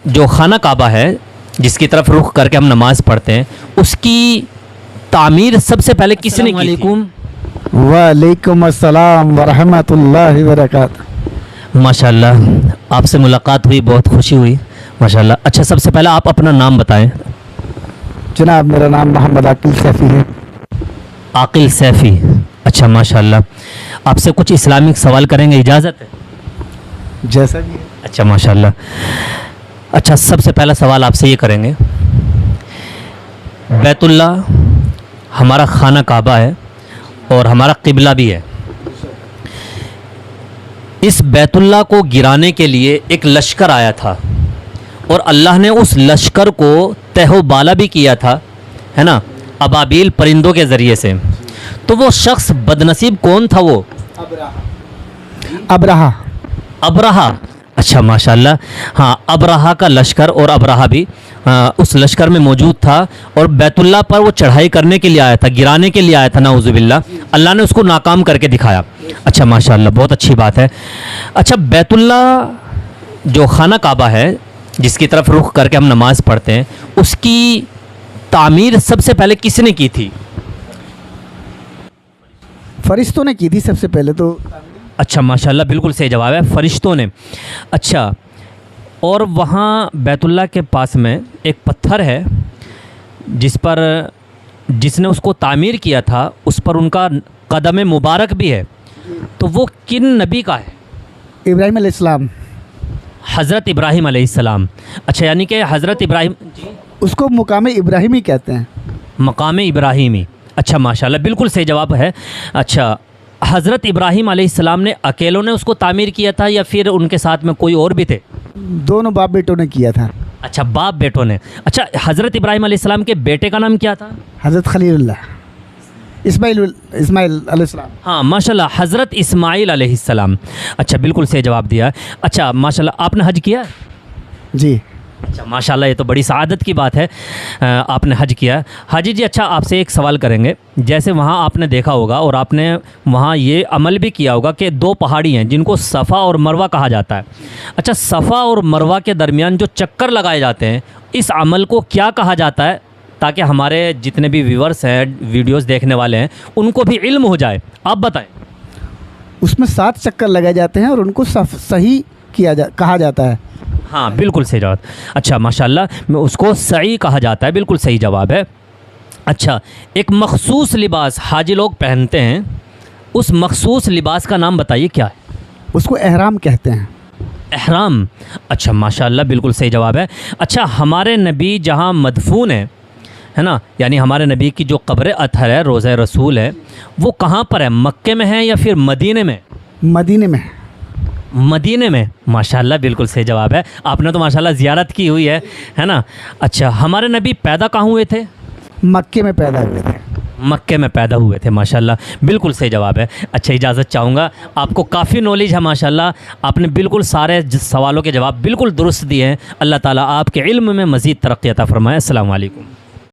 जो खाना काबा है जिसकी तरफ रुख करके हम नमाज़ पढ़ते हैं, उसकी तामीर सबसे पहले किसने की थी? वालेकुम अस्सलाम वरहमतुल्लाहि वबरकातुहू। माशाल्लाह, आपसे मुलाकात हुई, बहुत खुशी हुई माशाल्लाह। अच्छा, सबसे पहले आप अपना नाम बताएं। जनाब, मेरा नाम मोहम्मद आकिल सैफ़ी है। आकिल सैफ़ी, अच्छा माशाल्लाह। आपसे कुछ इस्लामिक सवाल करेंगे, इजाज़त है? जैसा भी है। अच्छा माशाल्लाह। अच्छा, सबसे पहला सवाल आपसे ये करेंगे, बैतुल्लाह हमारा खाना काबा है और हमारा क़िबला भी है। इस बैतुल्लाह को गिराने के लिए एक लश्कर आया था और अल्लाह ने उस लश्कर को तहो बाला भी किया था, है ना, अबाबील परिंदों के ज़रिए से। तो वो शख्स बदनसीब कौन था? वो अबरहा। अबरहा, अच्छा माशाल्लाह। हाँ, अबरहा का लश्कर, और अबरहा भी उस लश्कर में मौजूद था और बैतुल्लाह पर वो चढ़ाई करने के लिए आया था, गिराने के लिए आया था, नाउज़ुबिल्लाह। अल्लाह ने उसको नाकाम करके दिखाया। अच्छा माशाल्लाह, बहुत अच्छी बात है। अच्छा, बैतुल्लाह जो खाना काबा है जिसकी तरफ रुख करके हम नमाज़ पढ़ते हैं, उसकी तामीर सबसे पहले किसने की थी? फरिश्तों ने की थी सबसे पहले तो। अच्छा माशाल्लाह, बिल्कुल सही जवाब है, फ़रिश्तों ने। अच्छा, और वहाँ बैतुल्लाह के पास में एक पत्थर है जिस पर जिसने उसको तामीर किया था, उस पर उनका कदम मुबारक भी है। तो वो किन नबी का है? इब्राहीम अलैहिस्सलाम। हज़रत इब्राहीम अलैहिस्सलाम। अच्छा, यानी कि हज़रत इब्राहीम, उसको मुकाम इब्राहिमी कहते हैं। मकाम इब्राहीमी, अच्छा माशाल्लाह, बिल्कुल सही जवाब है। अच्छा, हज़रत इब्राहीम अलैहिस्सलाम ने अकेलों ने उसको तामीर किया था या फिर उनके साथ में कोई और भी थे? दोनों बाप बेटों ने किया था। अच्छा, बाप बेटों ने। अच्छा, हज़रत इब्राहीम अलैहिस्सलाम के बेटे का नाम क्या था? हज़रत खलीलुल्लाह, इस्माइल अलैहिस्सलाम। हाँ माशाल्लाह, हज़रत इस्माइल अलैहिस्सलाम। अच्छा, बिल्कुल सही जवाब दिया। अच्छा माशाल्लाह, आपने हज किया है? जी। अच्छा माशाल्लाह, ये तो बड़ी सआदत की बात है, आपने हज किया। हाजी जी, अच्छा आपसे एक सवाल करेंगे। जैसे वहाँ आपने देखा होगा और आपने वहाँ ये अमल भी किया होगा कि दो पहाड़ी हैं जिनको सफ़ा और मरवा कहा जाता है। अच्छा, सफ़ा और मरवा के दरमियान जो चक्कर लगाए जाते हैं, इस अमल को क्या कहा जाता है, ताकि हमारे जितने भी व्यूवर्स हैं, वीडियोस देखने वाले हैं, उनको भी इल्म हो जाए, आप बताएं। उसमें 7 चक्कर लगाए जाते हैं और उनको सही कहा जाता है। हाँ, बिल्कुल सही जवाब। अच्छा माशाल्लाह, मैं उसको सही कहा जाता है, बिल्कुल सही जवाब है। अच्छा, एक मखसूस लिबास हाजी लोग पहनते हैं, उस मखसूस लिबास का नाम बताइए, क्या है? उसको एहराम कहते हैं। एहराम, अच्छा माशाल्लाह, बिल्कुल सही जवाब है। अच्छा, हमारे नबी जहाँ मदफून है ना, यानी हमारे नबी की जो कब्र अतहर है, रोज़ा रसूल है, वो कहाँ पर है? मक्के में है या फिर मदीने में? मदीने में। मदीने में, माशाल्लाह, बिल्कुल सही जवाब है। आपने तो माशाल्लाह ज़ियारत की हुई है ना। अच्छा, हमारे नबी पैदा कहाँ हुए थे? मक्के में पैदा हुए थे। मक्के में पैदा हुए थे, माशाल्लाह, बिल्कुल सही जवाब है। अच्छा, इजाज़त चाहूँगा, आपको काफ़ी नॉलेज है माशाल्लाह, आपने बिल्कुल सारे सवालों के जवाब बिल्कुल दुरुस्त दिए हैं। अल्लाह ताला आपके इल्म में मज़ीद तरक्की अता फ़रमाए। अस्सलामु अलैकुम।